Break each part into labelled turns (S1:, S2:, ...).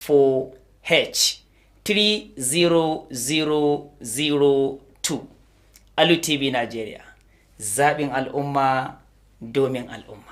S1: 4H 30002. Alu TV Nigeria, zaɓin al'umma domin al'umma.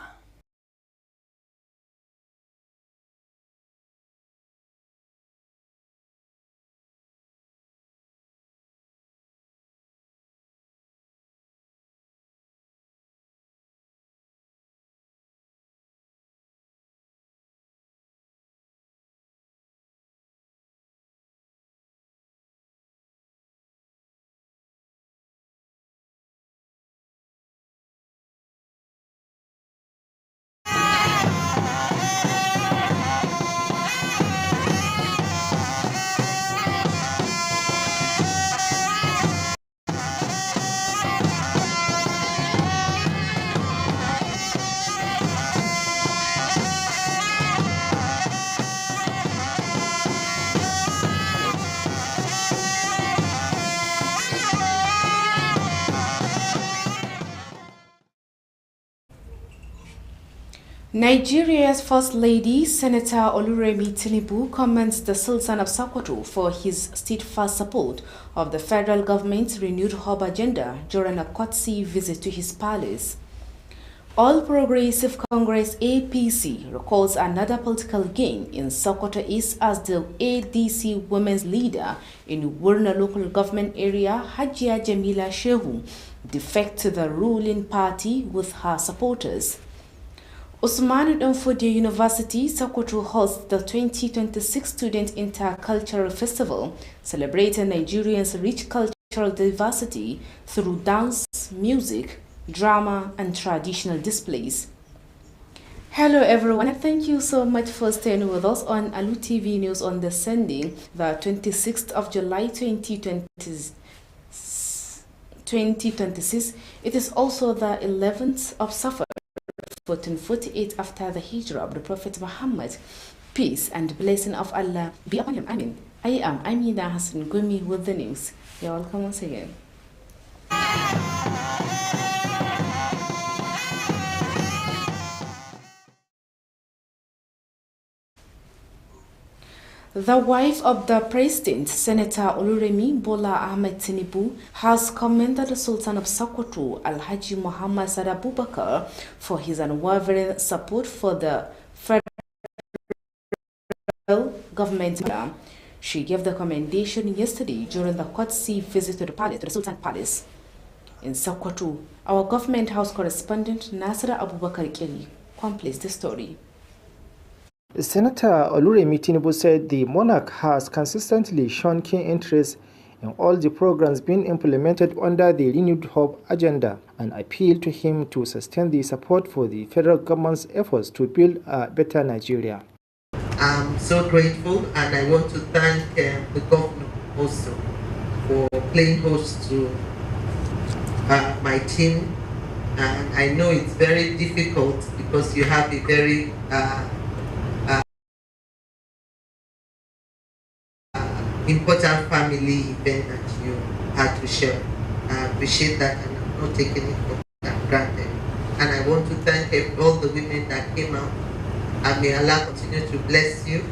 S2: Nigeria's First Lady, Senator Oluremi Tinubu, commends the Sultan of Sokoto for his steadfast support of the federal government's renewed hub agenda during a courtesy visit to his palace. All Progressive Congress APC recalls another political gain in Sokoto East as the ADC women's leader in Wurna local government area, Hajia Jamila Shehu, defected to the ruling party with her supporters. Usmanu Danfodio University, Sokoto hosts the 2026 Student Intercultural Festival, celebrating Nigerians' rich cultural diversity through dance, music, drama, and traditional displays. Hello everyone, and thank you so much for staying with us on Alu TV News on the Sunday, the 26th of July 2026. It is also the 11th of Safar, 1448 after the hijrah of the Prophet Muhammad. Peace and blessing of Allah be upon him. Amin. I am Amina Hassan Gumi with the news. You're welcome once again. The wife of the president, Senator Oluremi Bola Ahmed Tinubu, has commended the Sultan of Sokoto, Alhaji Muhammad Sada Abubakar, for his unwavering support for the federal government. She gave the commendation yesterday during the courtesy visit to the Sultan Palace. In Sokoto, our government house correspondent Nasra Abubakar Keli completes the story.
S3: Senator Oluremi Tinubu said the monarch has consistently shown keen interest in all the programs being implemented under the renewed hope agenda and appealed to him to sustain the support for the federal government's efforts to build a better Nigeria.
S4: I'm so grateful, and I want to thank the governor also for playing host to my team. And I know it's very difficult because you have a very important family event that you had to share. I appreciate that, and I'm not taking it for granted. And I want to thank all the women that came out, and may Allah continue to bless you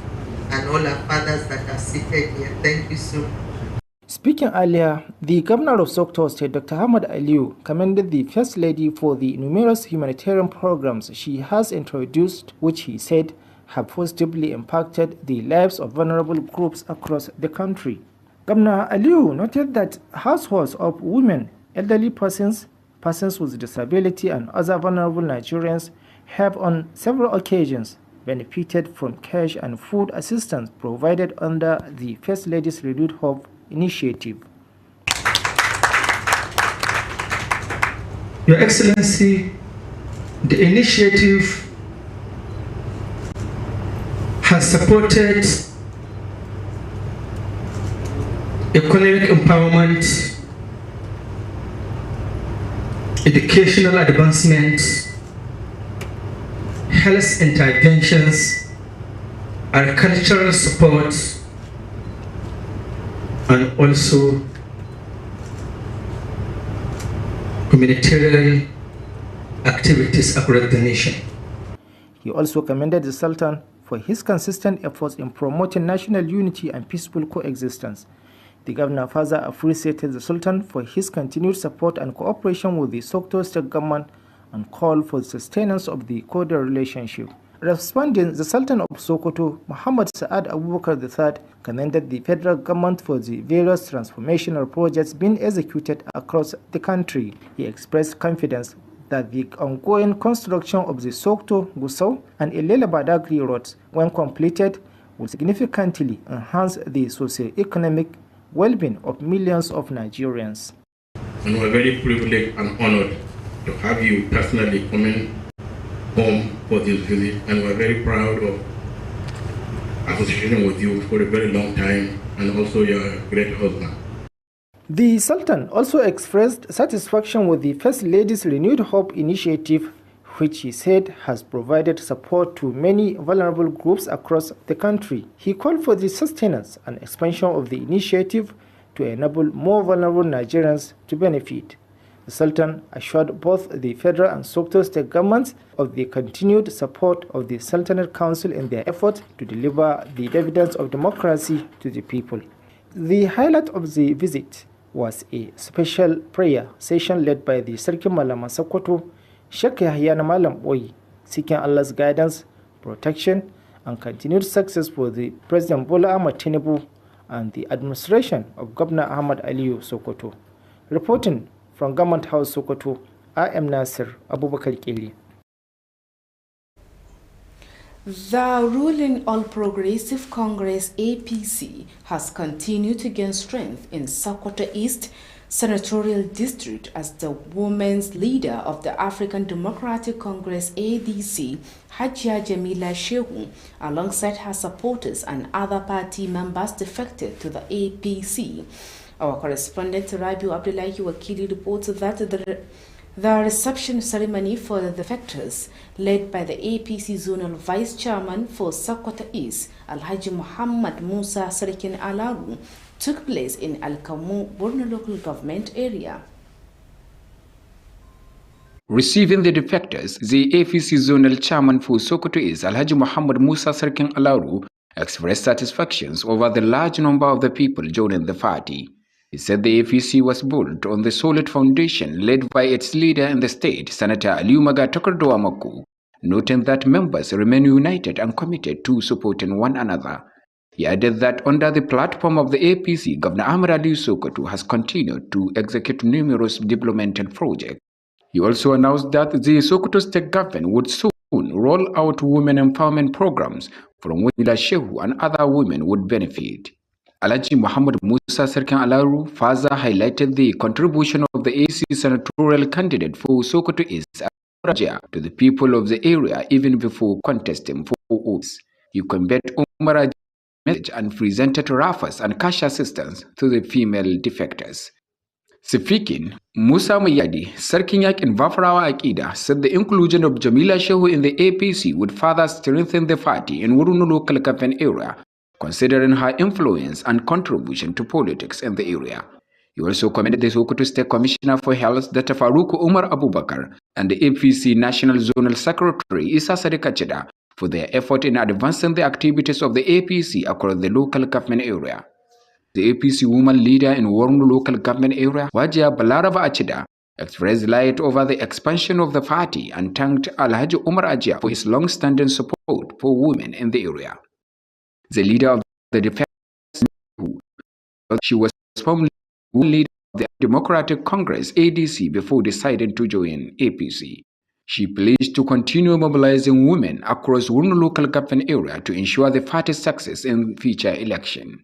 S4: and all our fathers that are seated here. Thank you so much.
S3: Speaking earlier, the governor of Sokoto State, Dr. Ahmad Aliyu, commended the First Lady for the numerous humanitarian programs she has introduced, which he said have positively impacted the lives of vulnerable groups across the country. Governor Aliyu noted that households of women, elderly persons, persons with disability, and other vulnerable Nigerians have on several occasions benefited from cash and food assistance provided under the First Lady's Renewed Hope initiative.
S5: Your Excellency, the initiative has supported economic empowerment, educational advancement, health interventions, agricultural support, and also humanitarian activities across the nation.
S3: He also commended the Sultan for his consistent efforts in promoting national unity and peaceful coexistence. The governor further appreciated the Sultan for his continued support and cooperation with the Sokoto state government and called for the sustenance of the cordial relationship. Responding, the Sultan of Sokoto, Muhammad Sa'ad Abubakar III, commended the federal government for the various transformational projects being executed across the country. He expressed confidence that the ongoing construction of the Sokoto, Gusau, and Ilela Badagry roads, when completed, will significantly enhance the socio-economic well-being of millions of Nigerians.
S6: And we're very privileged and honored to have you personally coming home for this visit, and we're very proud of associating with you for a very long time, and also your great husband.
S3: The Sultan also expressed satisfaction with the First Lady's Renewed Hope initiative, which he said has provided support to many vulnerable groups across the country. He called for the sustenance and expansion of the initiative to enable more vulnerable Nigerians to benefit. The Sultan assured both the federal and Sokoto state governments of the continued support of the Sultanate Council in their effort to deliver the dividends of democracy to the people. The highlight of the visit was a special prayer session led by the Sarki Malaman Sokoto, Sheikh Yahya Malam Oyi, seeking Allah's guidance, protection, and continued success for the President Bola Ahmed Tinubu and the administration of Governor Ahmad Aliyu Sokoto. Reporting from Government House Sokoto, I am Nasir Abubakar Kili.
S2: The ruling All Progressive Congress APC has continued to gain strength in Sokoto East Senatorial District as the women's leader of the African Democratic Congress ADC, Hajia Jamila Shehu, alongside her supporters and other party members defected to the APC. Our correspondent Rabiu Abdullahi Wakili reports that the reception ceremony for the defectors, led by the APC Zonal Vice Chairman for Sokoto East, Alhaji Muhammad Musa Sarkin Alaru, took place in Al-Kamu, Borno local government area.
S7: Receiving the defectors, the APC Zonal Chairman for Sokoto East, Alhaji Muhammad Musa Sarkin Alaru, expressed satisfactions over the large number of the people joining the party. He said the APC was built on the solid foundation led by its leader in the state, Senator Aliumaga Tokardoamaku, noting that members remain united and committed to supporting one another. He added that under the platform of the APC, Governor Ahmed Aliyu Sokoto has continued to execute numerous developmental projects. He also announced that the Sokoto state government would soon roll out women empowerment programs from which Shehu and other women would benefit. Alhaji Muhammad Musa Sarkin Alaru further highlighted the contribution of the AC senatorial candidate for Sokoto East to the people of the area even before contesting for office. He conveyed Umar message and presented raffles and cash assistance to the female defectors. Speaking, Musa Mayadi, Sarkin Yakin Vafarawa Akida, said the inclusion of Jamila Shehu in the APC would further strengthen the party in Wurunu local government area, considering her influence and contribution to politics in the area. He also commended the Sokoto State Commissioner for Health, Dr. Farouk Umar Abubakar, and the APC National Zonal Secretary, Issa Sadikachida, for their effort in advancing the activities of the APC across the local government area. The APC woman leader in Warnu local government area, Wajia Balarava Achida, expressed light over the expansion of the party and thanked Alhaji Umar Ajia for his long-standing support for women in the area. The leader of the defense, she was formerly leader of the Democratic Congress ADC before deciding to join APC. She pledged to continue mobilizing women across Wurnu local government area to ensure the party's success in future election.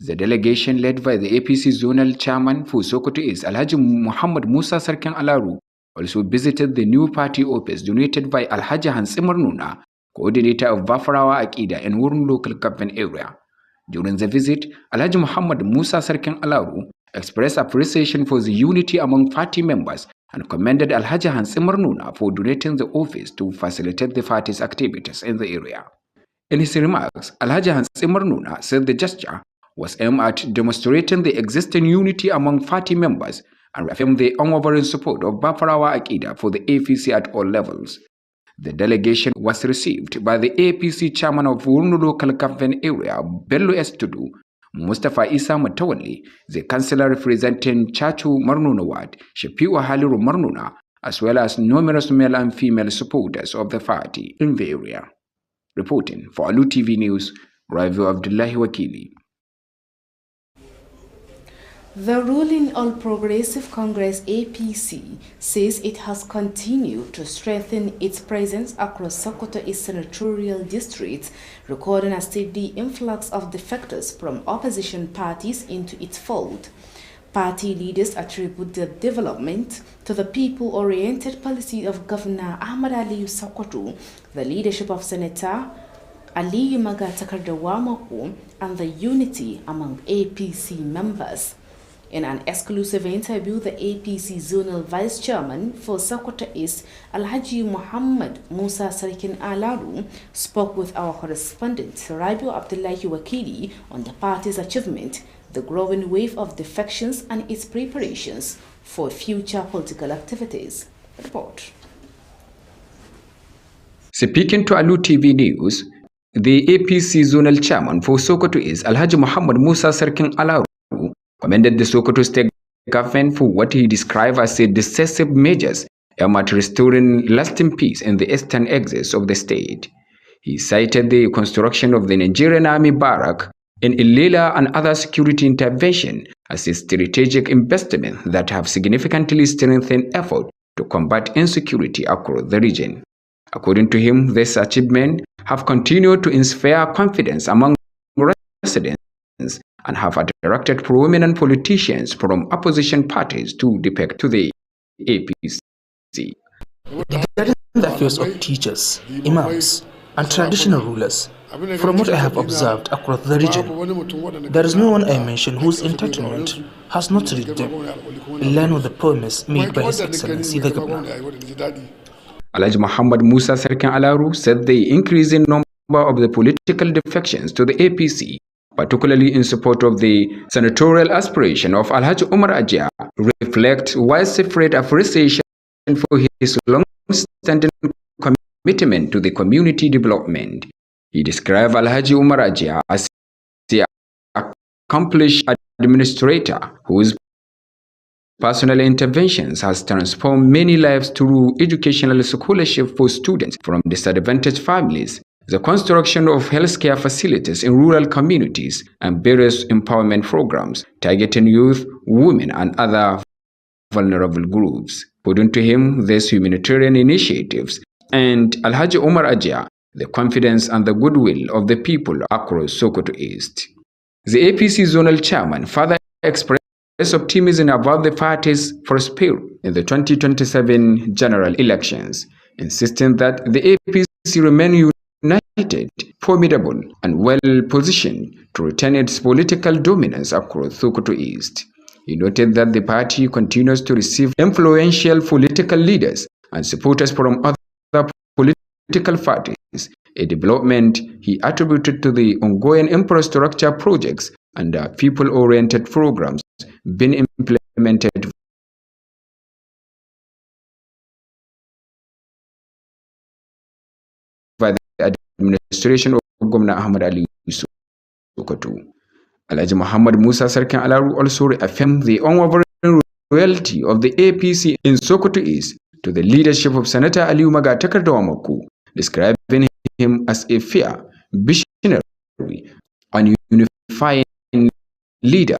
S7: The delegation led by the APC zonal chairman for Sokoto East, Alhaji Muhammad Musa Sarkin Alaru, also visited the new party office donated by Alhaji Hansimar Nuna, coordinator of Bafarawa Akida in Wurnu local government area. During the visit, Alhaji Muhammad Musa Sarkin Alaru expressed appreciation for the unity among party members and commended Alhaji Hansimar Nuna for donating the office to facilitate the party's activities in the area. In his remarks, Alhaji Hansimar Nuna said the gesture was aimed at demonstrating the existing unity among party members and reaffirmed the unwavering support of Bafarawa Akida for the APC at all levels. The delegation was received by the APC chairman of Wurnu local government area, Bello Estudu, Mustafa Isa Matawali, the councillor representing Chachu Marnuna Ward, Shapiwa Haliru Marnuna, as well as numerous male and female supporters of the party in the area. Reporting for Alu TV News, Ravi Abdullahi Wakili.
S2: The ruling All Progressive Congress APC says it has continued to strengthen its presence across Sokoto East senatorial districts, recording a steady influx of defectors from opposition parties into its fold. Party leaders attribute the development to the people-oriented policy of Governor Ahmad Aliyu Sokoto, the leadership of Senator Aliyu Maga Takardawamako, and the unity among APC members. In an exclusive interview, the APC Zonal Vice Chairman for Sokoto East, Alhaji Muhammad Musa Sarkin Alaru, spoke with our correspondent, Rabiu Abdullahi Wakili, on the party's achievement, the growing wave of defections, and its preparations for future political activities. Report.
S7: Speaking to Alu TV News, the APC Zonal Chairman for Sokoto East, Alhaji Muhammad Musa Sarkin Alaru, commended the Sokoto state government for what he described as the decisive measures aimed at restoring lasting peace in the eastern axis of the state. He cited the construction of the Nigerian Army barrack in Ilela and other security intervention as a strategic investment that have significantly strengthened effort to combat insecurity across the region. According to him, this achievement have continued to inspire confidence among residents and have attracted prominent politicians from opposition parties to defect to the APC.
S8: Regarding the affairs of teachers, imams, and traditional rulers, from what I have observed across the region, there is no one I mention whose entitlement has not reached them, in line with the promise made by His Excellency the Governor.
S7: Alhaji Muhammad Musa Sarkin Alaru said the increasing number of the political defections to the APC, particularly in support of the senatorial aspiration of Alhaji Umar Ajia, reflect widespread appreciation for his long-standing commitment to the community development. He described Alhaji Umar Ajia as the accomplished administrator whose personal interventions has transformed many lives through educational scholarship for students from disadvantaged families, the construction of healthcare facilities in rural communities, and various empowerment programs targeting youth, women, and other vulnerable groups. According to him, these humanitarian initiatives and Alhaji Umar Ajia the confidence and the goodwill of the people across Sokoto East. The APC zonal chairman further expressed optimism about the party's prospect in the 2027 general elections, insisting that the APC remain united, formidable, and well-positioned to retain its political dominance across Sokoto East. He noted that the party continues to receive influential political leaders and supporters from other political parties, a development he attributed to the ongoing infrastructure projects and people-oriented programs being implemented by the administration of Governor Ahmad Ali Sokoto. Alhaji Muhammad Musa Sarkin Alaru also reaffirmed the unwavering loyalty of the APC in Sokoto East to the leadership of Senator Aliyu Maga Takardawamako, describing him as a fair, visionary, and unifying leader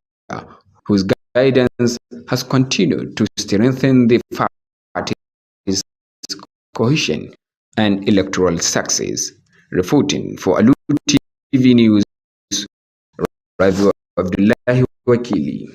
S7: whose guidance has continued to strengthen the party's cohesion and electoral success. Reporting for Alu TV News, Ravi Abdullahi Wakili.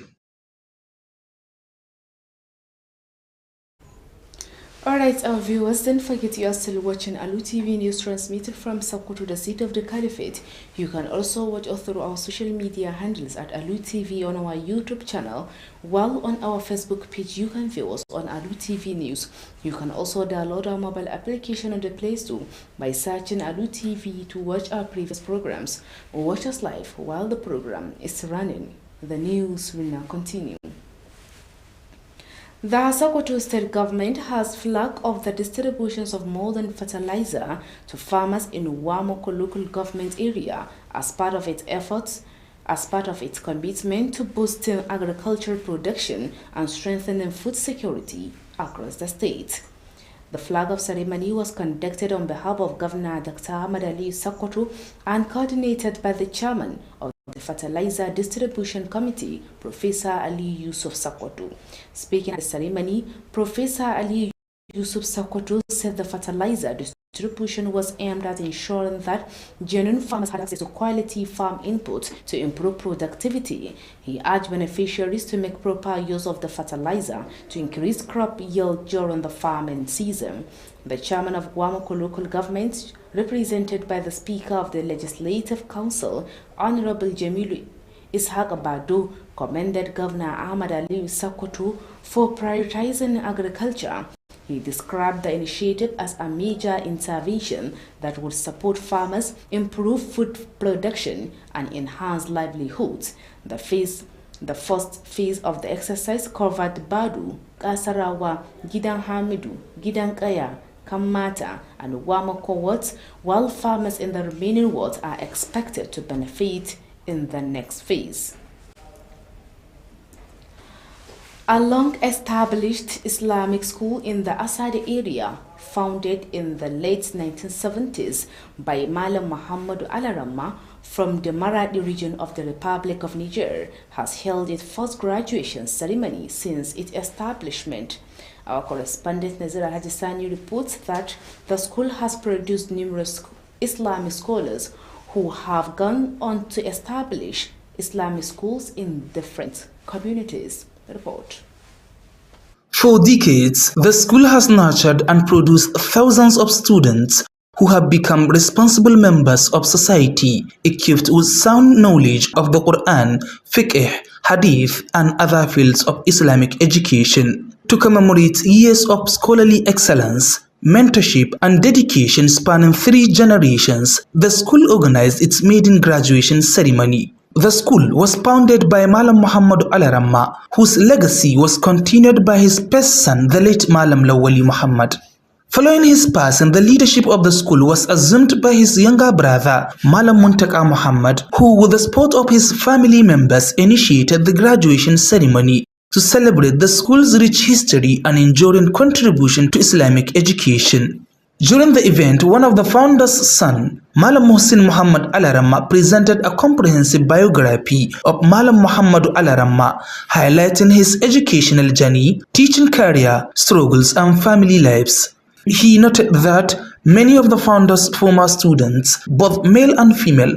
S2: Alright, our viewers, don't forget you are still watching Alu TV News transmitted from Sokoto, the seat of the Caliphate. You can also watch us through our social media handles at Alu TV on our YouTube channel, while on our Facebook page you can view us on Alu TV News. You can also download our mobile application on the Play Store by searching Alu TV to watch our previous programs or watch us live while the program is running. The news will now continue. The Sokoto state government has flagged off the distributions of modern fertilizer to farmers in Wamoko local government area as part of its commitment to boosting agricultural production and strengthening food security across the state. The flag-off ceremony was conducted on behalf of Governor Dr. Ahmad Ali Sokoto and coordinated by the chairman of the Fertilizer Distribution Committee, Professor Ali Yusuf Sokoto. Speaking at the ceremony, Professor Ali Yusuf Sokoto said the fertilizer distribution was aimed at ensuring that genuine farmers had access to quality farm inputs to improve productivity. He urged beneficiaries to make proper use of the fertilizer to increase crop yield during the farming season. The chairman of Wamoko local government, represented by the Speaker of the Legislative Council, Honorable Jamilu Ishaq Abadu, commended Governor Ahmad Ali Sokoto for prioritizing agriculture. He described the initiative as a major intervention that would support farmers, improve food production, and enhance livelihoods. The first phase of the exercise covered Badu, Kasarawa, Gidan Hamidu, Gidan Kaya, Kamata, and Wamoko wards, while farmers in the remaining wards are expected to benefit in the next phase. A long-established Islamic school in the Asadi area, founded in the late 1970s by Malam Muhammadu Alaramma from the Maradi region of the Republic of Niger, has held its first graduation ceremony since its establishment. Our correspondent Nazira Hajisani reports that the school has produced numerous Islamic scholars who have gone on to establish Islamic schools in different communities. Report.
S8: For decades, the school has nurtured and produced thousands of students who have become responsible members of society, equipped with sound knowledge of the Quran, fiqh, hadith, and other fields of Islamic education. To commemorate years of scholarly excellence, mentorship, and dedication spanning 3 generations, the school organized its maiden graduation ceremony. The school was founded by Malam Muhammadu Alaramma, whose legacy was continued by his best son, the late Malam Lawali Muhammad. Following his passing, the leadership of the school was assumed by his younger brother, Malam Muntaka Muhammad, who, with the support of his family members, initiated the graduation ceremony to celebrate the school's rich history and enduring contribution to Islamic education. During the event, one of the founders' son, Malam Muhsin Muhammad Alaramma, presented a comprehensive biography of Malam Muhammadu Alaramma, highlighting his educational journey, teaching career, struggles, and family lives. He noted that many of the founders' former students, both male and female,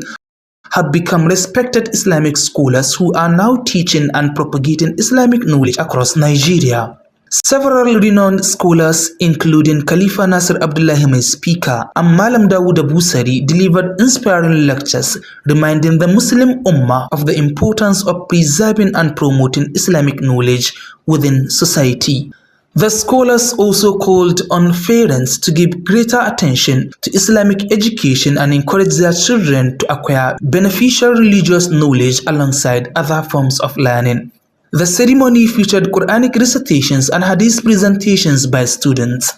S8: have become respected Islamic scholars who are now teaching and propagating Islamic knowledge across Nigeria. Several renowned scholars, including Khalifa Nasir Abdullahi Mai Speaker and Malam Dawood Busari, delivered inspiring lectures reminding the Muslim Ummah of the importance of preserving and promoting Islamic knowledge within society. The scholars also called on parents to give greater attention to Islamic education and encourage their children to acquire beneficial religious knowledge alongside other forms of learning. The ceremony featured Quranic recitations and hadith presentations by students.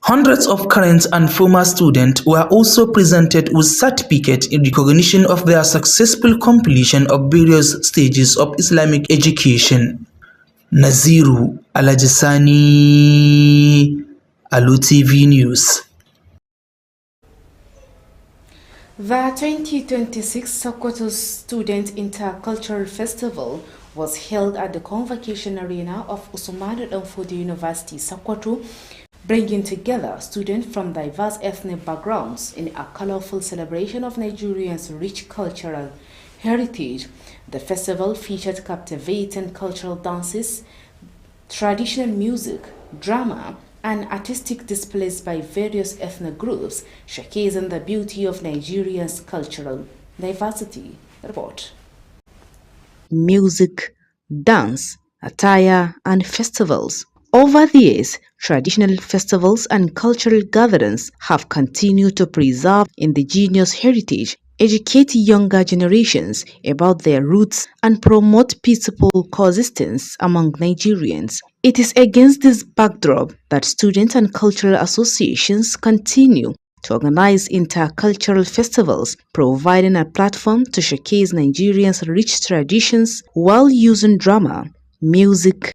S8: Hundreds of current and former students were also presented with certificates in recognition of their successful completion of various stages of Islamic education. Naziru Alajisani, Alu TV News.
S2: The 2026 Sokoto Student Intercultural Festival was held at the Convocation Arena of Usmanu Danfodio University, Sokoto, bringing together students from diverse ethnic backgrounds in a colorful celebration of Nigerians' rich cultural heritage. The festival featured captivating cultural dances, traditional music, drama, and artistic displays by various ethnic groups, showcasing the beauty of Nigeria's cultural diversity. Report. Music, dance, attire, and festivals. Over the years, traditional festivals and cultural gatherings have continued to preserve indigenous heritage, educate younger generations about their roots, and promote peaceful coexistence among Nigerians. It is against this backdrop that students and cultural associations continue to organize intercultural festivals, providing a platform to showcase Nigerians' rich traditions while using drama, music,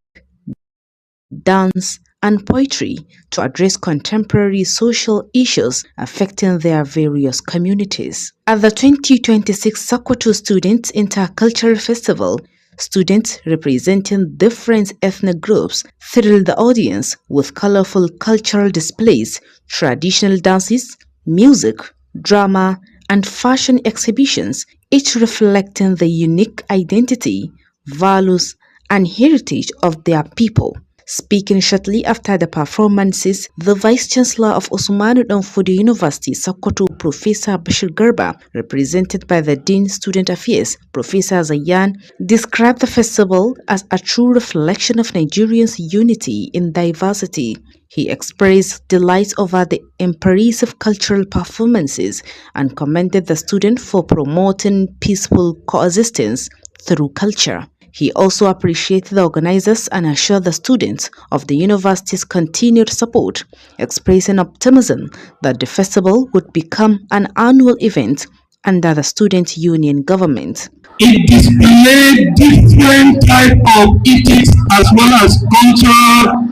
S2: dance, and poetry to address contemporary social issues affecting their various communities. At the 2026 Sokoto Student Intercultural Festival, students representing different ethnic groups thrilled the audience with colorful cultural displays, traditional dances, music, drama, and fashion exhibitions, each reflecting the unique identity, values, and heritage of their people. Speaking shortly after the performances, the Vice Chancellor of Usmanu Danfodio University, Sokoto, Professor Bashir Garba, represented by the Dean Student Affairs, Professor Zayan, described the festival as a true reflection of Nigerians' unity in diversity. He expressed delight over the impressive cultural performances and commended the student for promoting peaceful coexistence through culture. He also appreciated the organizers and assured the students of the university's continued support, expressing optimism that the festival would become an annual event under the student union government.
S9: It displayed different type of ethics as well as cultural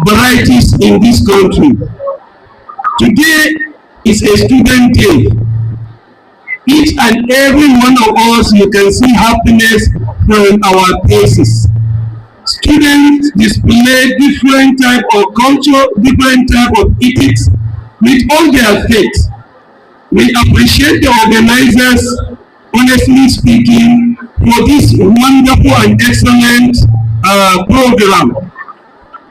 S9: varieties in this country. Today is a student day. Each and every one of us, you can see happiness from our faces. Students display different type of culture, different type of ethics with all their faith. We appreciate the organizers, honestly speaking, for this wonderful and excellent program.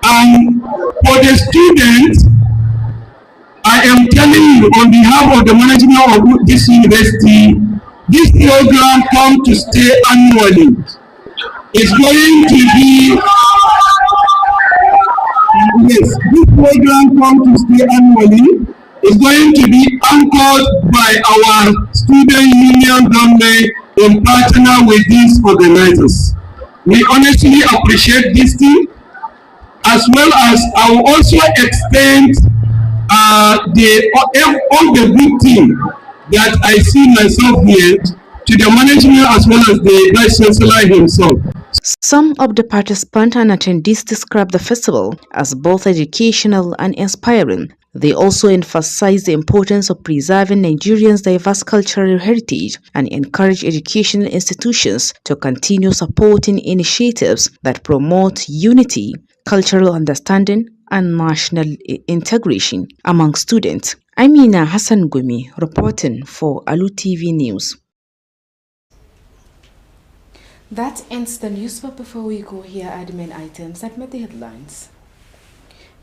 S9: And for the students, I am telling you on behalf of the management of this university, this program comes to stay annually. It's going to be, yes, this program comes to stay annually. It's going to be anchored by our student union government in partner with these organizers. We honestly appreciate this thing, as well as I will also extend all the good team that I see myself here to the management as well as the Vice Chancellor himself.
S2: Some of the participants and attendees described the festival as both educational and inspiring. They also emphasized the importance of preserving Nigerians' diverse cultural heritage and encourage educational institutions to continue supporting initiatives that promote unity, cultural understanding, and national integration among students. Amina Hassan Gumi reporting for Alu TV News. That ends the news, but before we go, here are the main items that made the headlines.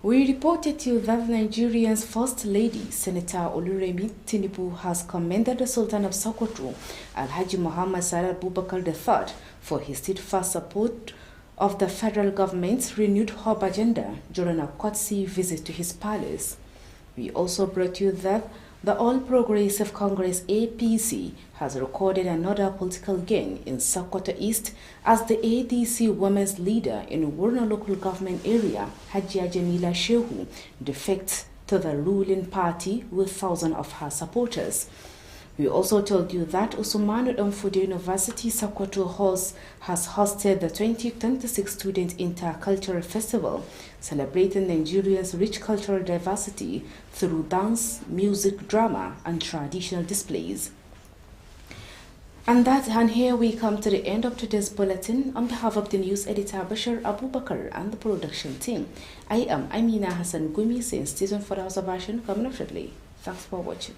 S2: We reported to you that Nigeria's First Lady, Senator Oluremi Tinubu, has commended the Sultan of Sokoto, Alhaji Muhammad Salah Abubakar III, for his steadfast support of the federal government's renewed hub agenda during a courtesy visit to his palace. We also brought you that the All Progressive Congress APC has recorded another political gain in Sokoto East as the ADC women's leader in Wurna local government area, Hajia Jamila Shehu, defects to the ruling party with thousands of her supporters. We also told you that Usmanu Danfodio University Sokoto has hosted the 2026 Student Intercultural Festival, celebrating Nigeria's rich cultural diversity through dance, music, drama, and traditional displays. And here we come to the end of today's bulletin. On behalf of the news editor Bashir Abubakar and the production team, I am Amina Hassan Gumi, saying stay tuned for the House of Action coming up shortly. Thanks for watching.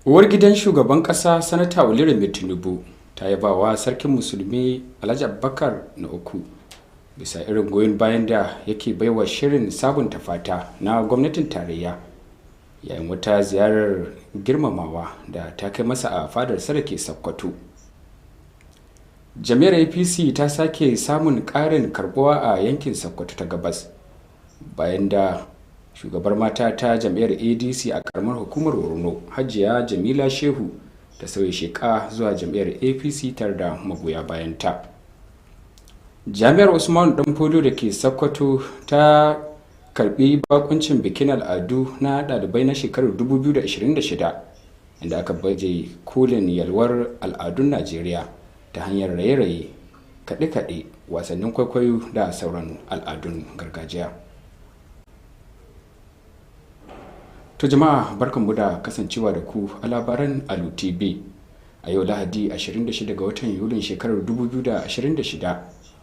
S7: Uwar gidan shugaban ƙasa Sanata Oluremi Tinubu ta yaba wa sarkin musulmi Alhaji Abubakar na uku bisa irin goyon bayan da yake baiwa shirin sabunta fata na gwamnatin tarayya yayin wata ziyarar girmamawa da ta kai masa a fadar sarki Sokoto. Jami'ar APC ta sake samun ƙarin karbuwa a yankin Sokoto ta gabas bayan da shugabar mata ta jam'iyyar ADC a karamar hukumar Borno Hajiya Jamila Shehu ta sauya sheka zuwa jam'iyyar APC tare da magoya bayanta. Jami'ar Usman Danfodiyo da ke Sokoto ta karbi bakuncin bikin al'adu na ɗalibai na shekarar 2026 inda aka baje kolin yalwar al'adun Najeriya ta hanyar raye-raye, kaɗe-kaɗe, wasannin kwaikwayo da sauran al'adun gargajiya. To jama'a barkanmu da kasancewa da ku a labaran Alu TV a yau Lahadi 26 ga watan Yulin shekarar 2026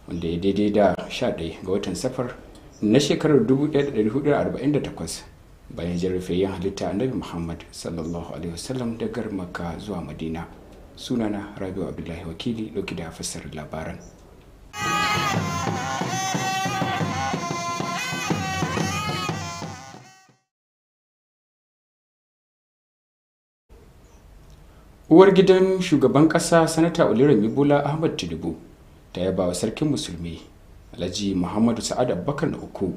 S7: wanda ya daidai da 11 ga watan Safar na shekarar 1448 bayan jarrafiyayyen halitta Annabi Muhammad sallallahu alaihi wasallam daga Makka zuwa Madina. Sunana Rabiu Abdullahi Wakili dauke da fassarar labaran. Uwar gidan shugaban ƙasa Sanata Oluremi Ahmad Tinubu ta yaba wa sarkin musulmi Alhaji Muhammadu Sa'ad Abubakar na uku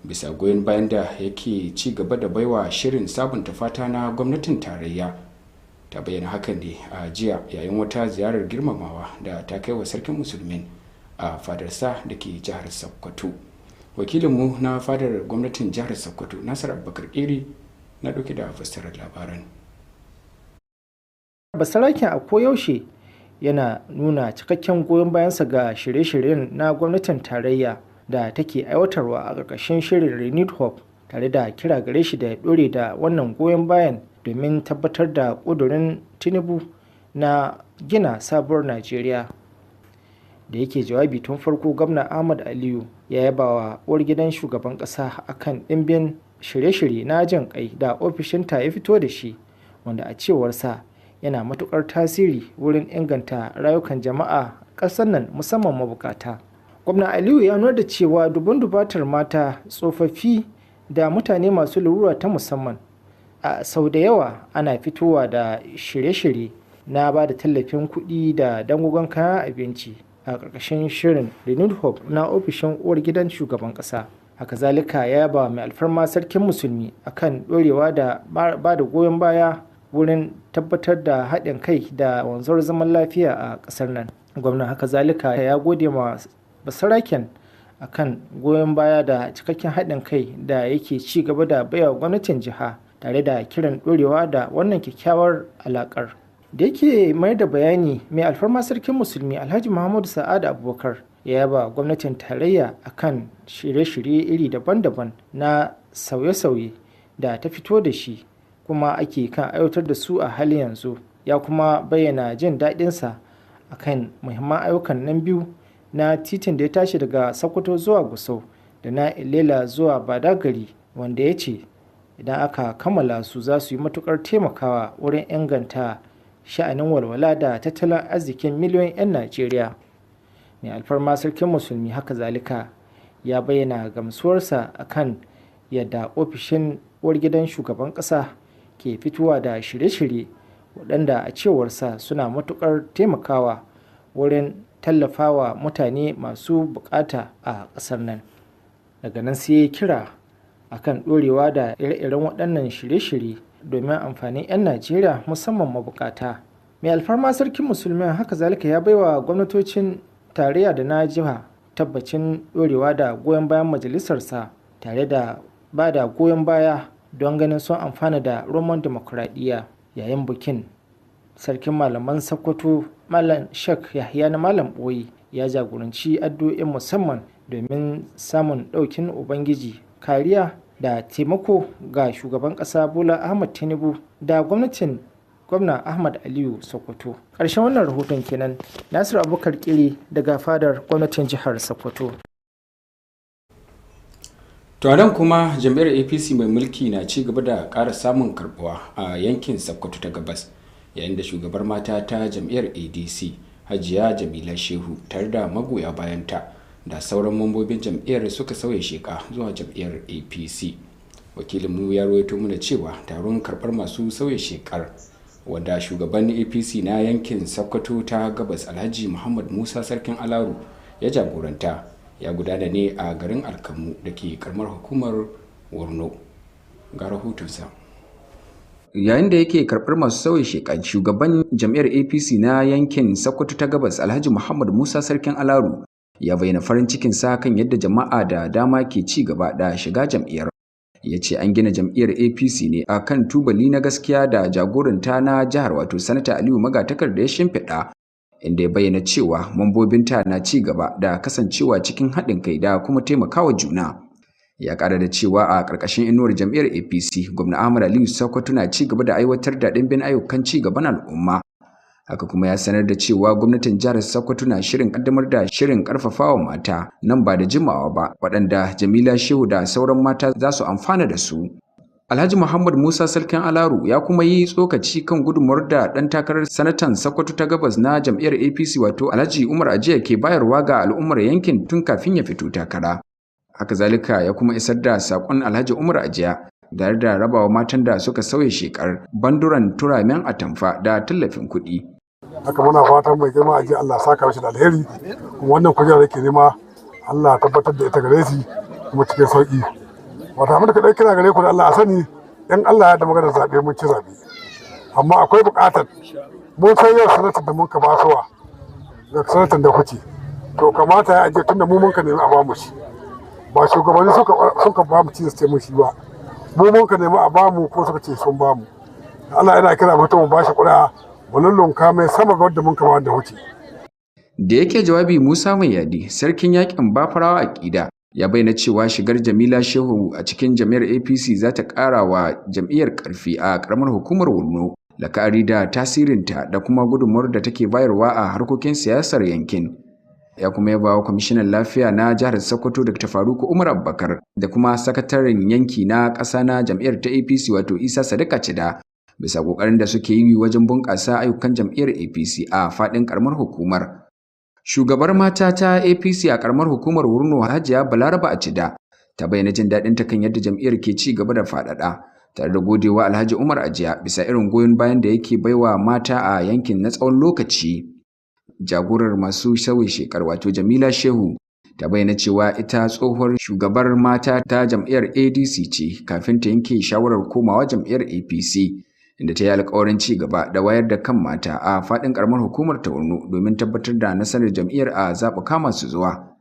S7: bisa goyon bayan da yake ci gaba da baiwa shirin sabunta fata na gwamnatin tarayya. Ta bayyana hakan ne a jiya yayin wata ziyarar girmamawa da ta kai wa sarkin musulmin a fadarsa da ke jihar Sokoto. Wakilinmu na fadar gwamnatin jihar Sokoto Nasir Abubakar Iri na ɗauke da fassarar labaran.
S3: Basaraken a koyaushe yana nuna cikakken goyon bayansa ga shirye-shiryen na gwamnatin tarayya da take aiwatarwa a ƙarƙashin shirin Renewed Hope, tare da kira gare shi da ya ɗore da wannan goyon bayan domin tabbatar da ƙudurin Tinubu na gina sabuwar Najeriya. Da yake jawabi tun farko, Gwamna Ahmad Aliyu ya yaba wa uwar gidan shugaban ƙasa akan ɗimbin shirye-shirye na jin ƙai da ofishinta ya fito da shi, wanda a cewarsa yana matuƙar tasiri wurin inganta rayukan jama'a ƙasar nan musamman mabukata. Gwamna Aliyu ya nuna da cewa dubun dubatar mata, tsofaffi da mutane masu larura ta musamman a sau da yawa ana fitowa da shirye-shirye na ba da tallafin kuɗi da dangogon kayan abinci a ƙarƙashin shirin Renewed Hope na ofishin uwar gidan shugaban ƙasa. Haka zalika ya yaba mai alfarma sarkin musulmi akan ɗorewa da ba da goyon baya wurin tabbatar da haɗin kai da wanzuwar zaman lafiya a ƙasar nan. Gwamnan haka zalika ya gode ma basaraken akan goyon baya da cikakken haɗin kai da yake ci gaba da baiwa gwamnatin jiha, tare da kiran ɗorewa da wannan kyakkyawar alaƙar. Da yake mai da bayani, mai alfarma sarkin musulmi Alhaji Muhammadu Sa'ad Abubakar ya yaba gwamnatin tarayya akan shirye-shirye iri daban-daban na sauye-sauye da ta fito da shi kuma ake kan aiwatar da su a halin yanzu. Ya kuma bayyana jin daɗinsa akan muhimman ayyukan nan biyu na titin da ya tashi daga Sokoto zuwa Gusau da na Ilela zuwa Badagari, wanda ya ce idan aka kammala su za su yi matukar taimakawa wurin inganta sha'anin walwala da tattalin arzikin miliyoyin 'yan Najeriya. Mai alfarma sarkin musulmi haka zalika ya bayyana gamsuwarsa akan yadda ofishin uwar gidan shugaban ƙasa ke fitowa da shirye-shirye waɗanda a cewarsa suna matuƙar taimakawa wurin tallafawa mutane masu buƙata a ƙasar nan. Daga nan sai ya kira akan ɗorewa da ire-iren waɗannan shirye-shirye domin amfanin 'yan Najeriya musamman mabukata. Mai alfarma sarkin musulmi haka zalika ya baiwa gwamnatocin tarayya da na jiha tabbacin ɗorewa da goyon bayan majalisarsa, tare da ba da goyon baya don ganin sun amfana da roman demokuraɗiyya. Yayin bikin, sarkin malaman Sokoto Malam Sheikh Yahya na Malam Boyi ya jagoranci addu'o'in musamman domin samun ɗaukin Ubangiji, kariya da taimako ga shugaban ƙasa Bola Ahmad Tinubu da gwamnatin Gwamna Ahmad Aliyu Sokoto. Ƙarshen wannan rahoton kenan. Nasiru Abubakar Kiri daga fadar gwamnatin jihar Sokoto.
S7: To a nan kuma jam'iyyar APC mai mulki na ci gaba da ƙara samun karbuwa a yankin Sokoto ta Gabas, yayin da shugabar mata ta jam'iyyar ADC Hajiya Jamila Shehu tare da magoya bayanta da sauran mambobin jam'iyyar suka sauya sheka zuwa jam'iyyar APC. Wakilinmu ya rawaito mana cewa taron karɓar masu sauya shekar wanda shugaban APC na yankin Sokoto ta Gabas Alhaji Muhammad Musa Sarkin Alaru ya jagoranta ya gudana ne a garin Alkamu da ke karamar hukumar Wurno. Ga rahotonsa. Yayin da yake karɓar masu sauya sheka, shugaban jam'iyyar APC na yankin Sokoto ta Gabas Alhaji Muhammad Musa Sarkin Alaru ya bayyana farin cikinsa kan yadda jama'a da dama ke ci gaba da shiga jam'iyyar. Ya ce an gina jam'iyyar APC ne a kan tubali na gaskiya da jagoranta na jihar wato Sanata Aliyu Magatakar da ya shimfiɗa, inda ya bayyana cewa mambobinta na ci gaba da kasancewa cikin haɗin kai da kuma taimakawa juna. Ya ƙara da cewa a ƙarƙashin inuwar jam'iyyar APC, Gwamna Ahmad Aliyu Sokoto na ci gaba da aiwatar da ɗimbin ayyukan ci gaban al'umma. Haka kuma ya sanar da cewa gwamnatin jihar Sokoto na shirin kaddamar da shirin karfafawa mata nan ba da jimawa ba, waɗanda Jamila Shehu da sauran mata za su amfana da su. Alhaji Muhammad Musa Sarkin Alaru ya kuma yi tsokaci kan gudunmawar da ɗan takarar sanatan Sokoto ta Gabas na jam'iyyar APC wato Alhaji Umar Ajiya ke bayarwa ga al'ummar yankin tun kafin ya fito takara. Haka zalika ya kuma isar da saƙon Alhaji Umar Ajiya tare da rabawa matan da suka sauya shekar banduran turamen atamfa da tallafin kuɗi.
S10: Haka muna fatan mai girma aji Allah saka mishi da alheri, kuma wannan kujerar yake nema Allah tabbatar da ita gare shi kuma cikin sauki. Wata amma da kadai kira gare ku da Allah a sani in Allah ya da magana zabe mun ci zabe, amma akwai buƙatar mun san yau sanatar da mun ka basuwa da sanatar da kuke, to kamata ya aje tunda mu mun ka nemi a ba mu shi, ba shugabanni suka ba mu ci su ce mun shi ba, mu mun ka nemi a ba mu ko suka ce sun ba mu. Allah yana kira mutum mu ba shi ƙuri'a walallonka mai sama ga wadda mun kama da wuce.
S7: Da yake jawabi Musa Mai Yadi, sarkin yakin Bafarawa Akida, ya bayyana cewa shigar Jamila Shehu a cikin jam'iyyar APC za ta ƙara wa jam'iyyar ƙarfi a ƙaramar hukumar Wurno, la'akari da tasirinta da kuma gudunmawar da take bayarwa a harkokin siyasar yankin. Ya kuma yaba wa kwamishinan lafiya na jihar Sokoto Dr. Faruku Umar Abubakar da kuma sakataren yanki na ƙasa na jam'iyyar ta APC wato Isa Sadika Cida, bisa kokarin da suke yi wajen bunƙasa ayyukan jam'iyyar APC a faɗin ƙaramar hukumar. Shugabar mata ta APC a ƙaramar hukumar Wurno Hajiya Balaraba Acida ta bayyana jin daɗin ta kan yadda jam'iyyar ke ci gaba da faɗaɗa, tare da godewa Alhaji Umar Ajiya bisa irin goyon bayan da yake baiwa mata a yankin na tsawon lokaci. Jagorar masu sauyi shekar wato Jamila Shehu ta bayyana cewa ita tsohuwar shugabar mata ta jam'iyyar ADC ce kafin ta yanke shawarar komawa jam'iyyar APC. Inda ta yi alƙawarin ci gaba da wayar da kan mata a faɗin ƙaramar hukumar ta Wurno domin tabbatar da nasarar jam'iyyar a zaɓuka masu zuwa.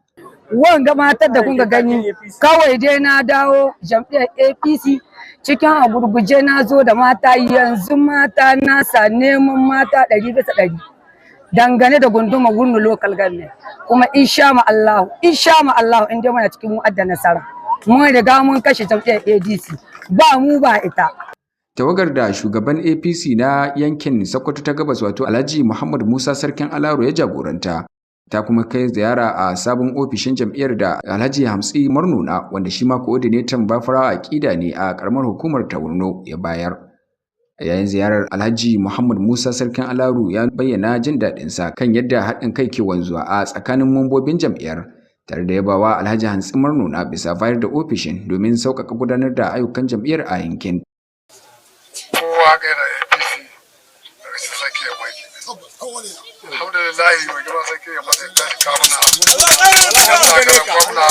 S11: Wanga matar da kun ga gani kawai dai na dawo jam'iyyar APC cikin a gurguje na zo da mata, yanzu mata nasa neman mata 100% dangane da gunduma Wurno local government, kuma insha Allah in dai muna cikin mu'adda nasara mun riga mun kashe jam'iyyar ADC ba mu ba ita.
S7: Tawagar da shugaban APC na yankin Sokoto ta Gabas wato Alhaji Muhammad Musa Sarkin Alaro ya jagoranta ta kuma kai ziyara a sabon ofishin jam'iyyar da Alhaji Hamsi Marnuna, wanda shi ma coordinator Bafarawa Akida ne a karamar hukumar ta Wurno, ya bayar. Yayin ziyarar Alhaji Muhammad Musa Sarkin Alaro ya bayyana jin daɗin sa kan yadda haɗin kai ke wanzuwa a tsakanin mambobin jam'iyyar, tare da yabawa Alhaji Hamsi Marnuna bisa bayar da ofishin domin sauƙaƙa gudanar da ayyukan jam'iyyar a yankin.
S10: Kowa ga yana APC da rashin sake ya mai. Alhamdulillah mai gaba sake ya masa ta shi kamuna. Ya ga gwamna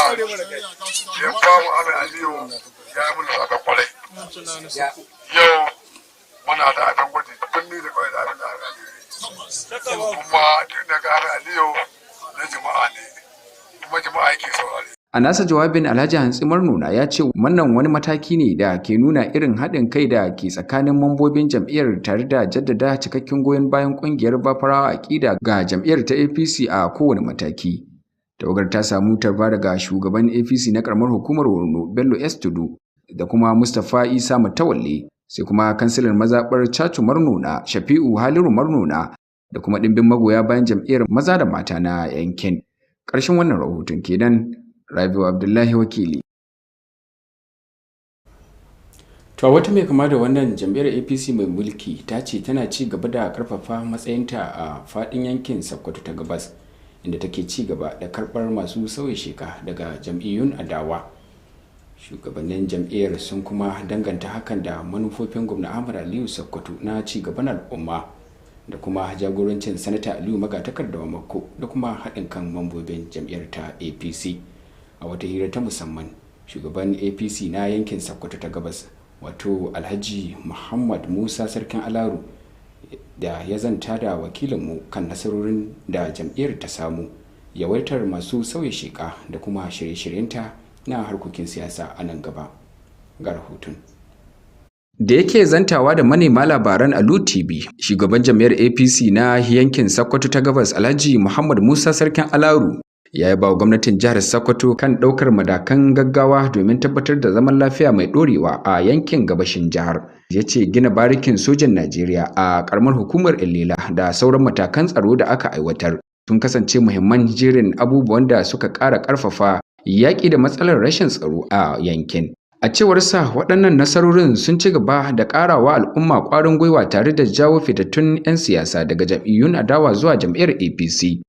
S10: ya famu Ahmed Aliyu ya yi mana zaɓen kwarai. Yau muna da abin gwaji birni da kawai da abin da Ahmed Aliyu. Kuma duk daga Ahmed Aliyu na jama'a ne, kuma jama'a yake saurari.
S7: A nasa jawabin Alhaji Hantsi Marnuna ya ce wannan wani mataki ne da ke nuna irin haɗin kai da ke tsakanin mambobin jam'iyyar, tare da jaddada cikakken goyon bayan ƙungiyar Bafarawa Akida ga jam'iyyar ta APC a kowane mataki. Tawagar ta samu tarba daga shugaban APC na ƙaramar hukumar Wurno Bello S. Tudu da kuma Mustapha Isa Matawalle, sai kuma kansilar mazaɓar Chachu Marnuna Shafi'u Haliru Marnuna da kuma ɗimbin magoya bayan jam'iyyar maza da mata na yankin. Ƙarshen wannan rahoton kenan. Rabiu Abdullahi Wakili. To wata mai kama da wannan jam'iyyar APC mai mulki ta ce tana ci gaba da karfafa matsayinta a fadin yankin Sokoto ta Gabas, inda take ci gaba da karbar masu sauya sheka daga jam'iyyun adawa. Shugabannin jam'iyyar sun kuma danganta hakan da manufofin gwamna Ahmad Aliyu Sokoto na ci gaban al'umma da kuma jagorancin sanata Aliyu Magatakarda Mako da kuma haɗin kan mambobin jam'iyyar ta APC. A wata hira ta musamman, shugaban APC na yankin Sokoto ta Gabas wato Alhaji Muhammad Musa Sarkin Alaru da ya zanta da wakilinmu kan nasarorin da jam'iyyar ta samu, yawaitar masu sauya sheka da kuma shirye-shiryenta na harkokin siyasa a nan gaba. Ga rahoton. Da yake zantawa da manema labaran Alu TV, shugaban jam'iyyar APC na yankin Sokoto ta Gabas Alhaji Muhammad Musa Sarkin Alaru ya yaba wa gwamnatin jihar Sokoto kan ɗaukar matakan gaggawa domin tabbatar da zaman lafiya mai ɗorewa a yankin gabashin jihar. Ya ce gina barikin sojan Najeriya a ƙaramar hukumar Ilela da sauran matakan tsaro da aka aiwatar sun kasance muhimman jerin abubuwan da suka ƙara ƙarfafa yaƙi da matsalar rashin tsaro a yankin. A cewar sa, waɗannan nasarorin sun ci gaba da ƙarawa al'umma ƙwarin gwiwa tare da jawo fitattun 'yan siyasa daga jam'iyyun adawa zuwa jam'iyyar APC.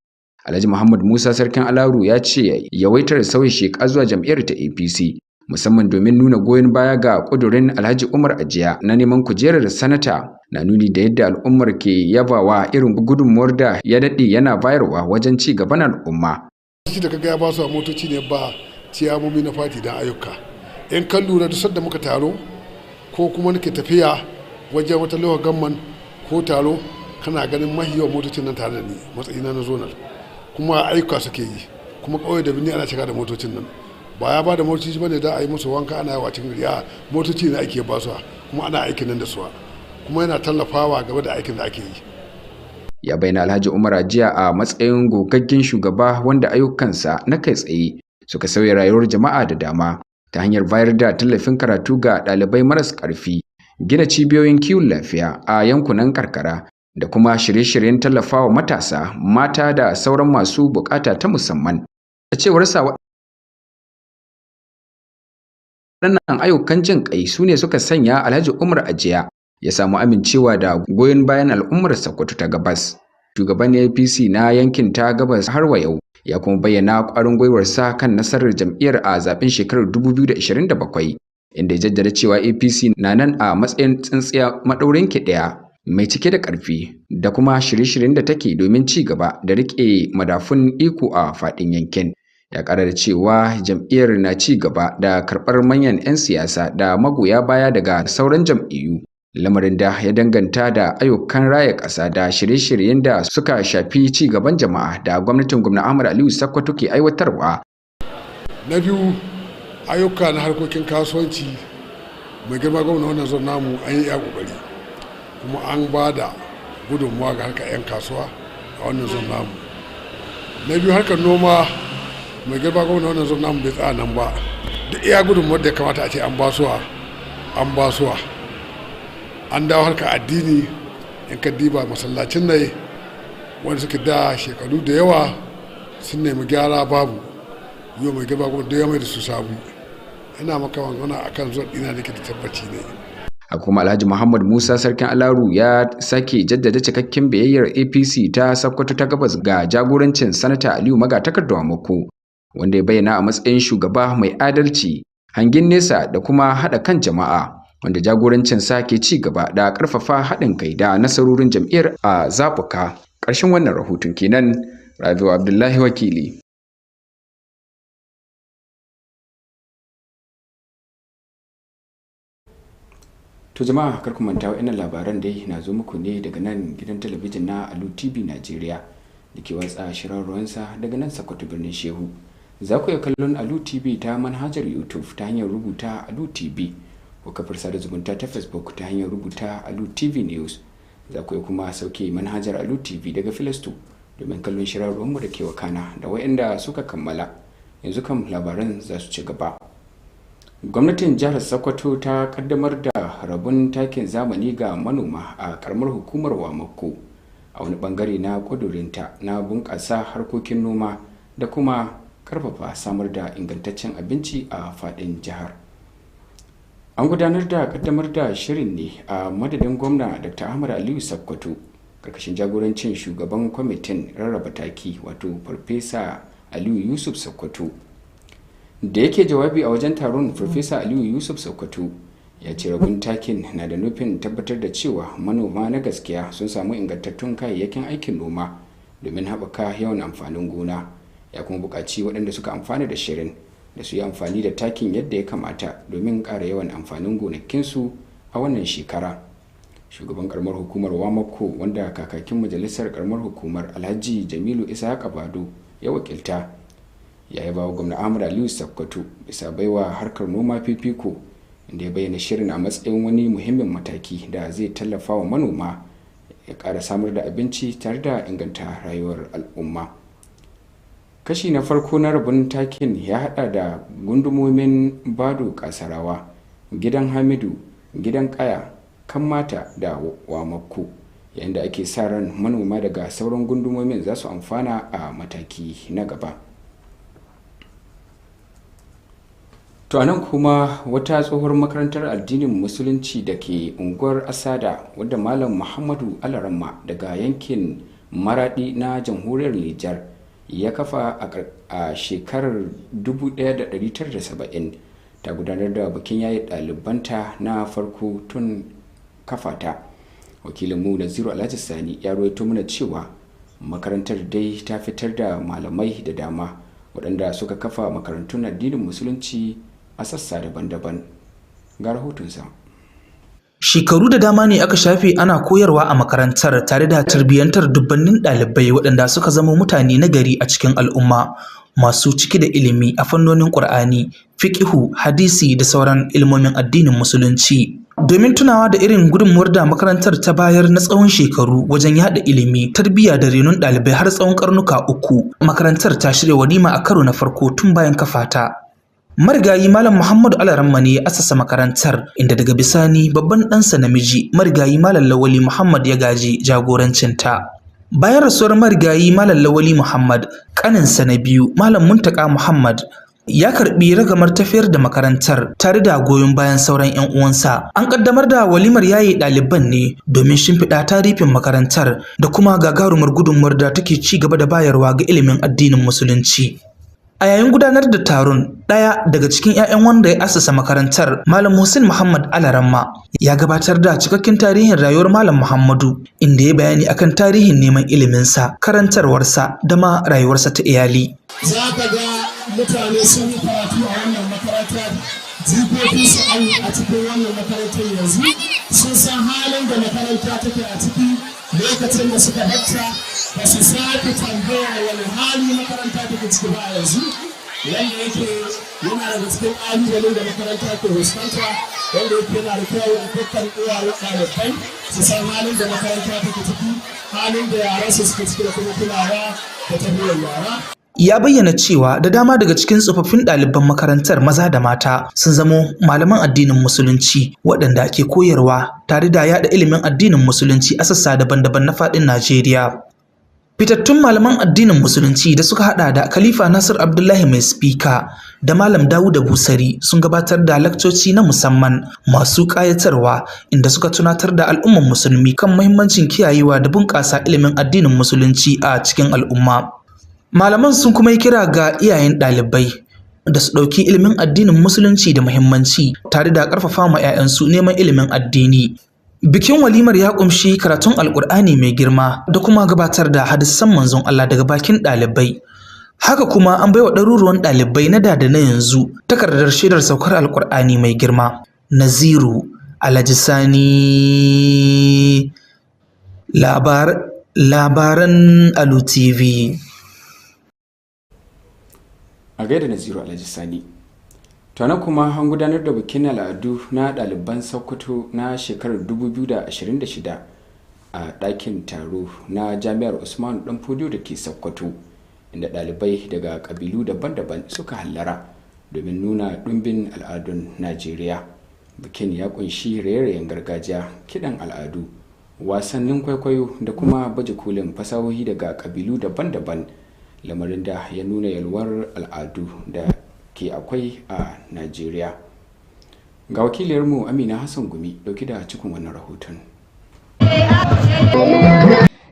S7: Alhaji Muhammad Musa Sarkin Alaru ya ce yawaitar sauya sheka zuwa jam'iyyar ta APC musamman domin nuna goyon baya ga ƙudurin Alhaji Umar Ajiya na neman kujerar sanata na nuni da yadda al'ummar ke yabawa irin gudunmuwar da ya daɗe yana bayarwa wajen ci gaban al'umma.
S10: Shi da kaga ya ba su a motoci ne ba ciyamomi na fati don ayyuka. In kan lura da sadda muka taro ko kuma nake tafiya wajen wata lewa gamman ko taro kana ganin mahiyar motocin nan tare da ni matsayina na zonar. Kuma ayyuka suke yi, kuma ƙauye da birni ana shiga da motocin nan. Ba ya ba da motoci bane da a yi musu wanka ana yawa cikin gari, a motoci ne ake ba su kuma ana aikin nan da su, kuma yana tallafawa game da aikin da ake yi.
S7: Ya bayyana Alhaji Umar Ajiya a matsayin gogaggen shugaba wanda ayyukansa na kai tsaye suka sauya rayuwar jama'a da dama ta hanyar bayar da tallafin karatu ga ɗalibai maras ƙarfi, gina cibiyoyin kiwon lafiya a yankunan karkara da kuma shirye-shiryen tallafawa matasa, mata da sauran masu bukata ta musamman. A cewar sa, waɗannan ayyukan jin ƙai su ne suka sanya Alhaji Umar Ajiya ya samu amincewa da goyon bayan al'ummar Sokoto ta Gabas. Shugaban APC na yankin ta Gabas har wa yau ya kuma bayyana ƙwarin gwiwarsa kan nasarar jam'iyyar a zaben shekarar 2027, inda ya jaddada cewa APC na nan a matsayin tsintsiya maɗaurin ki ɗaya mai cike da ƙarfi da kuma shirye-shiryen da take domin ci gaba da riƙe madafun iko a faɗin yankin. Ya ƙara da cewa jam'iyyar na ci gaba da karɓar manyan 'yan siyasa da magoya baya daga sauran jam'iyyu, lamarin da ya danganta da ayyukan raya ƙasa da shirye-shiryen da suka shafi ci gaban jama'a da gwamnatin gwamna Ahmad Aliyu Sokoto ke aiwatarwa.
S10: Na biyu, ayyuka na harkokin kasuwanci mai girma gwamna wannan zon namu an yi iya ƙoƙari. Kuma an ba da gudunmuwa ga harkar 'yan kasuwa a wannan zon namu. Na biyu, harkar noma mai girma gwamna wannan zon namu bai tsaya nan ba, duk iya gudunmuwar da ya kamata a ce an basuwa an dawo harkar addini. In ka diba masallacin ne wanda suke da shekaru da yawa sun nemi gyara babu, yau mai girma gwamna da ya mai da su sabu. Ina maka wangana akan zuwa ɗina da ke da tabbaci ne.
S7: A kuma Alhaji Muhammad Musa Sarkin Alaru ya sake jaddada cikakken biyayyar APC ta Sokoto ta Gabas ga jagorancin Sanata Aliyu Magatakarda Mako, wanda ya bayyana a matsayin shugaba mai adalci, hangen nesa da kuma haɗa kan jama'a, wanda jagorancin sa ke ci gaba da ƙarfafa haɗin kai da nasarorin jam'iyyar a zaɓuka. Ƙarshen wannan rahoton kenan. Rabiu Abdullahi Wakili. To jama'a kar ku manta wa'annan labaran dai na zo muku ne daga nan gidan talabijin na Alu Tvnigeria da ke watsa shirarruwansa daga nan Sokoto birnin Shehu. Za ku iya kallon Alu TV ta manhajar YouTube ta hanyar rubuta Alu TV ko kafar sada zumunta ta Facebook ta hanyar rubuta Alu TV News. Za ku iya kuma sauke manhajar Alu TV daga Play Store domin kallon shirarruwanmu da ke wakana da wa'anda suka kammala. Yanzu kam labaran za su ci gaba. Gwamnatin jihar Sokoto ta kaddamar da rabon takin zamani ga manoma a karamar hukumar Wamako a wani bangare na kudurinta na bunƙasa harkokin noma da kuma karfafa samar da ingantaccen abinci a faɗin jihar. An gudanar da kaddamar da shirin ne a madadin gwamna Dr. Ahmad Aliyu Sakkwato karkashin jagorancin shugaban kwamitin rarraba taki wato Farfesa Aliyu Yusuf Sakkwato. Da yake jawabi a wajen taron, Farfesa Aliyu Yusuf Sakkwato ya ce rabon takin na da nufin tabbatar da cewa manoma na gaskiya sun samu ingantattun kayayyakin aikin noma domin haɓaka yawan amfanin gona. Ya kuma buƙaci waɗanda suka amfana da shirin da su yi amfani da takin yadda ya kamata domin ƙara yawan amfanin gonakinsu a wannan shekara. Shugaban karamar hukumar Wamako, wanda kakakin majalisar karamar hukumar Alhaji Jamilu Ishaq Bado ya wakilta, ya yaba wa gwamna Ahmad Aliyu Sakkwato bisa baiwa harkar noma fifiko, inda ya bayyana shirin a matsayin wani muhimmin mataki da zai tallafa wa manoma ya ƙara samar da abinci tare da inganta rayuwar al'umma. Kashi na farko na rabon takin ya hada da gundumomin Bado Kasarawa, gidan Hamidu, gidan Kaya, kan mata da Wamako, yayin da ake sa ran manoma daga sauran gundumomin za su amfana a mataki na gaba. To anan kuma wata tsohuwar makarantar addinin musulunci da ke unguwar Asada, wadda Malam Muhammadu Alaramma daga yankin Maradi na jamhuriyar Nijar ya kafa a shekarar 1970, ta gudanar da bikin yayi ɗalibanta na farko tun kafata. Wakilinmu Naziru Alhaji Sani ya rawaito mana cewa makarantar dai ta fitar da malamai da dama waɗanda suka kafa makarantun addinin musulunci a sassa daban-daban. Ga rahotonsa.
S8: Shekaru da dama ne aka shafe ana koyarwa a makarantar tare da tarbiyyantar dubbannin ɗalibai waɗanda suka zama mutane na gari a cikin al'umma, masu cike da ilimi a fannonin Ƙur'ani, fiqhu, hadisi da sauran ilmomin addinin musulunci. Domin tunawa da irin gudunmuwar da makarantar ta bayar na tsawon shekaru wajen yada ilimi, tarbiyya da renon ɗalibai har tsawon karnuka 3, makarantar ta shirya walima a karo na farko tun bayan kafata. Marigayi Malam Muhammadu Alaramma ne ya asasa makarantar, inda daga bisani babban ɗansa namiji Marigayi Malam Lawali Muhammad ya gaji jagorancinta. Bayan rasuwar Marigayi Malam Lawali Muhammad, ƙaninsa na biyu Malam Muntaka Muhammad ya karbi ragamar tafiyar da makarantar tare da goyon bayan sauran 'yan uwansa. An kaddamar da walimar yaye ɗaliban ne domin shimfiɗa tarihin makarantar da kuma gagarumar gudunmuwar da take ci gaba da bayarwa ga ilimin addinin musulunci. A yayin gudanar da taron, ɗaya daga cikin 'ya'yan wanda ya asasa makarantar, Malam Hussein Muhammad Alaramma, ya gabatar da cikakken tarihin rayuwar Malam Muhammadu, inda ya bayani akan tarihin neman iliminsa, karantarwarsa da ma rayuwarsa ta iyali.
S12: Za ka ga mutane sun yi karatu a wannan makarantar, jikoki su an a cikin wannan makarantar yanzu, sun san halin da makaranta take a ciki lokacin da suka bacca, ba su sake tambaya wani hali makaranta take ciki ba yanzu. Yanda yake yana daga cikin ƙalubalen da makaranta ke fuskanta, wanda yake yana da kyau da dukkan uwaye ɗalibai su san halin da makaranta take ciki, halin da yaran su suke ciki da kuma kulawa da tafiyar yara.
S8: Ya bayyana cewa da dama daga cikin tsofaffin ɗaliban makarantar maza da mata sun zamo malaman addinin musulunci waɗanda ke koyarwa tare da yaɗa ilimin addinin musulunci a sassa daban-daban na faɗin Najeriya. Fitattun malaman addinin musulunci da suka hada da Khalifa Nasir Abdullahi mai spika da Malam Dawuda Busari sun gabatar da lakcoci na musamman masu ƙayatarwa, inda suka tunatar da al'umman musulmi kan muhimmancin kiyayewa da bunƙasa ilimin addinin musulunci a cikin al'umma. Malaman sun kuma yi kira ga iyayen ɗalibai da su ɗauki ilimin addinin musulunci da muhimmanci tare da ƙarfafa ma 'ya'yansu neman ilimin addini. Bikin walimar ya ƙumshi karatun Alƙur'ani mai girma da kuma gabatar da hadisan manzon Allah daga bakin ɗalibai. Haka kuma an baiwa ɗaruruwan ɗalibai na da na yanzu takardar shaidar saukar Alƙur'ani mai girma. Naziru Alhaji Sani, labaran Alu TV.
S7: A gaida Naziru Alhaji Sani. Tana kuma an gudanar da bikin al'adu na ɗaliban Sokoto na shekarar 2026 a ɗakin taro na Jami'ar Usman Danfodiyo da ke Sokoto, inda ɗalibai daga ƙabilu daban-daban suka hallara domin nuna ɗumbin al'adun Najeriya. Bikin ya ƙunshi raye-rayen gargajiya, kiɗan al'adu, wasannin kwaikwayo da kuma baje kolin fasahohi daga ƙabilu daban-daban, lamarin da ya nuna yalwar al'adu da ke akwai a Najeriya. Ga wakiliyarmu Amina Hassan Gumi dauke da cikin wannan rahoton.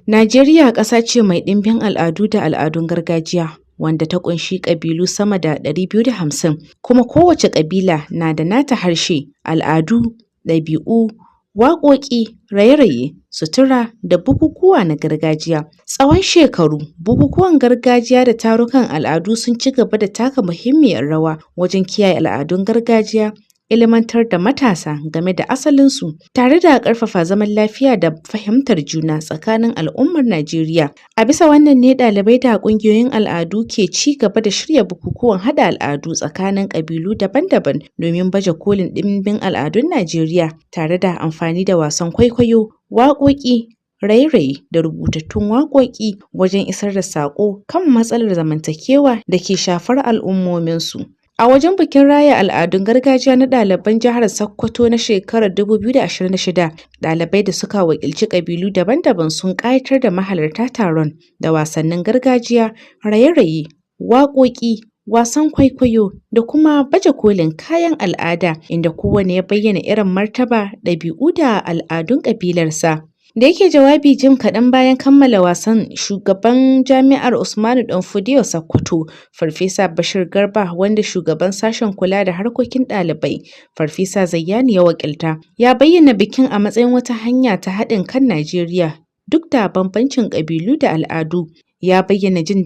S2: Najeriya ƙasa ce mai ɗimbin al'adu da al'adun gargajiya wanda ta ƙunshi ƙabilu sama da 250 kuma kowace ƙabila na da nata harshe, al'adu, ɗabi'u, waƙoƙi, raye-raye, sutura da bukukuwa na gargajiya. Tsawon shekaru, bukukuwan gargajiya da tarukan al'adu sun ci gaba da taka muhimmiyar rawa wajen kiyaye al'adun gargajiya, ilimantar da matasa game da asalinsu tare da ƙarfafa zaman lafiya da fahimtar juna tsakanin al'ummar Najeriya. A bisa wannan ne ɗalibai da ƙungiyoyin al'adu ke ci gaba da shirya bukukuwan haɗa al'adu tsakanin ƙabilu daban-daban domin baje kolin ɗimbin al'adun Najeriya tare da amfani da wasan kwaikwayo, waƙoƙi, raye-raye da rubutattun waƙoƙi wajen isar da saƙo kan matsalar zamantakewa da ke shafar al'ummominsu. A wajen bikin raya al'adun gargajiya na ɗaliban jihar Sokoto na shekarar 2026, ɗalibai da suka wakilci ƙabilu daban-daban sun ƙayatar da mahalarta taron da wasannin gargajiya, raye-raye, waƙoƙi, wasan kwaikwayo da kuma baje kolin kayan al'ada inda kowane ya bayyana irin martaba, ɗabi'u da al'adun ƙabilarsa. Da yake jawabi jim kaɗan bayan kammala wasan, shugaban jami'ar Usmanu Danfodiyo Sokoto, Farfesa Bashir Garba, wanda shugaban sashen kula da harkokin ɗalibai, Farfesa Zayyani ya wakilta, ya bayyana bikin a matsayin wata hanya ta haɗin kan Najeriya duk da bambancin ƙabilu da al'adu. Ya bayyana jin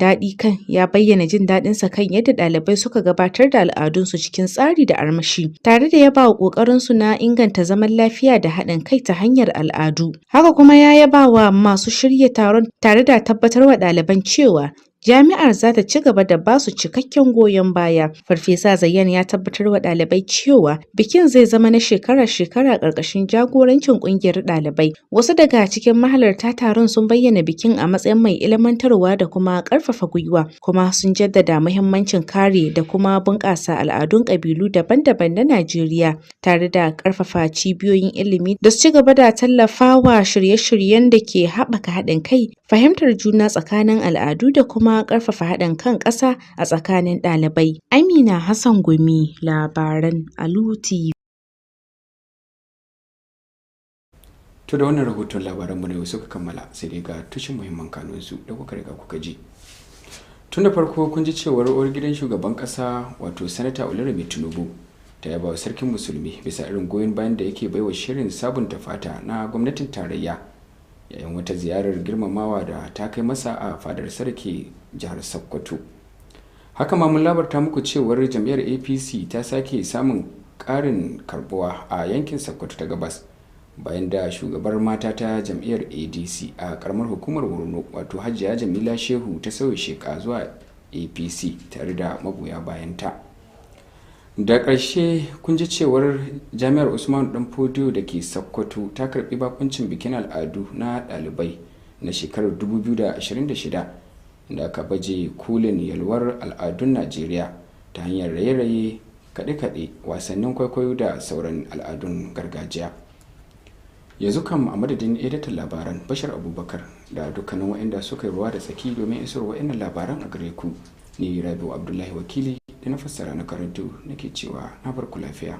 S2: daɗinsa kan yadda ɗalibai suka gabatar da al'adunsu cikin tsari da armashi, tare da yaba wa ƙoƙarinsu na inganta zaman lafiya da haɗin kai ta hanyar al'adu. Haka kuma ya yaba wa masu shirya taron tare da tabbatar wa ɗaliban cewa jami'ar za ta ci gaba da ba su cikakken goyon baya. Farfesa Zayyan ya tabbatar wa ɗalibai cewa bikin zai zama na shekara-shekara ƙarƙashin jagorancin ƙungiyar ɗalibai. Wasu daga cikin mahalarta taron sun bayyana bikin a matsayin mai ilmantarwa da kuma ƙarfafa gwiwa, kuma sun jaddada muhimmancin kare da kuma bunƙasa al'adun ƙabilu daban-daban na Najeriya, tare da ƙarfafa cibiyoyin ilimi da su ci gaba da tallafawa shirye-shiryen da ke haɓaka haɗin kai, fahimtar juna tsakanin al'adu da kuma ƙarfafa haɗin kan ƙasa a tsakanin ɗalibai. Amina Hassan Gumi, labaran Alu TV.
S7: To da wannan rahoton labaran mu ne suka kammala, sai dai ga tushen muhimman kanunsu da kuka riga kuka ji. Tun da farko kun ji cewar uwar gidan shugaban ƙasa wato Sanata Oluremi Tinubu ta yaba wa sarkin musulmi bisa irin goyon bayan da yake baiwa shirin sabunta fata na gwamnatin tarayya yayin wata ziyarar girmamawa da ta kai masa a fadar sarki jihar Sokoto. Haka ma mun labarta muku cewar jam'iyyar APC ta sake samun ƙarin karbuwa a yankin Sokoto ta Gabas bayan da shugabar mata ta jam'iyyar ADC a karamar hukumar Borno wato Hajiya Jamila Shehu ta sauya sheka zuwa APC tare da magoya bayanta. Da ƙarshe kun ji cewar jami'ar Usman Danfodiyo da ke Sokoto ta karɓi bakuncin bikin al'adu na ɗalibai na shekarar 2026 da aka baje kolin yalwar al'adun Najeriya ta hanyar raye-raye, kaɗe-kaɗe, wasannin kwaikwayo da sauran al'adun gargajiya. Yanzu kam a madadin editan labaran Bashir Abubakar da dukkanin waɗanda suka yi ruwa da tsaki domin isar waɗannan labaran a gare ku, ni Rabiu Abdullahi Wakili da na fassara na karantu nake cewa na barku lafiya.